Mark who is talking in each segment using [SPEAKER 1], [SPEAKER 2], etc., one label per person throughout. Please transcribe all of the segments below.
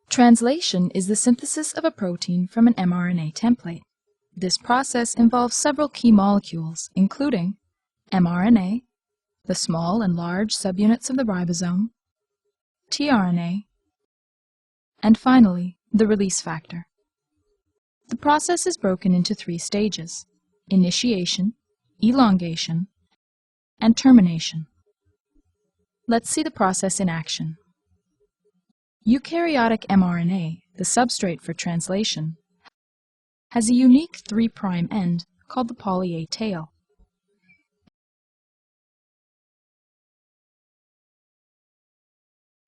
[SPEAKER 1] Translation is the synthesis of a protein from an mRNA template. This process involves several key molecules, including mRNA, the small and large subunits of the ribosome, tRNA, and finally, the release factor. The process is broken into 3 stages: initiation, elongation, and termination. Let's see the process in action. Eukaryotic mRNA, the substrate for translation, has a unique 3' end called the poly A tail.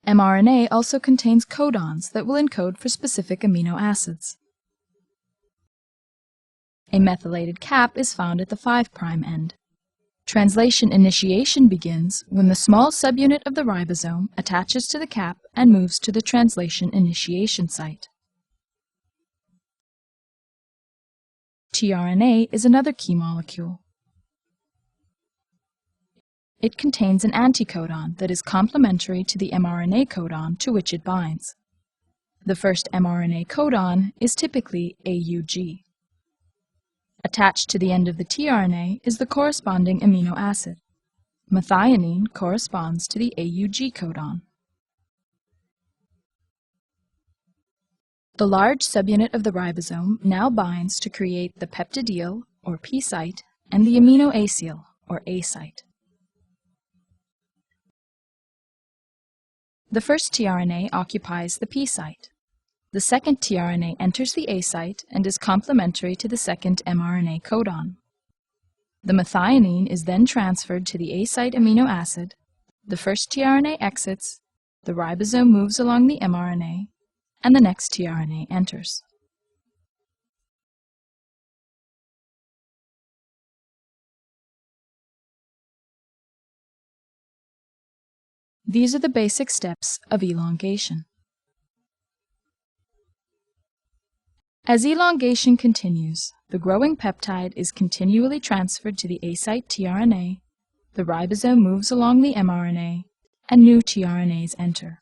[SPEAKER 1] mRNA also contains codons that will encode for specific amino acids. A methylated cap is found at the 5' end. Translation initiation begins when the small subunit of the ribosome attaches to the cap and moves to the translation initiation site. tRNA is another key molecule. It contains an anticodon that is complementary to the mRNA codon to which it binds. The first mRNA codon is typically AUG. Attached to the end of the tRNA is the corresponding amino acid. Methionine corresponds to the AUG codon. The large subunit of the ribosome now binds to create the peptidyl, or P site, and the aminoacyl, or A site. The first tRNA occupies the P site. The second tRNA enters the A site and is complementary to the second mRNA codon. The methionine is then transferred to the A site amino acid, the first tRNA exits, the ribosome moves along the mRNA, and the next tRNA enters. These are the basic steps of elongation. As elongation continues, the growing peptide is continually transferred to the A site tRNA, the ribosome moves along the mRNA, and new tRNAs enter.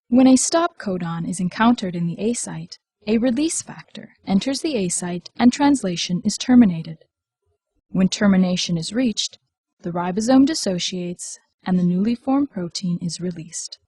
[SPEAKER 1] When a stop codon is encountered in the A site, a release factor enters the A site and translation is terminated. When termination is reached, the ribosome dissociates and the newly formed protein is released.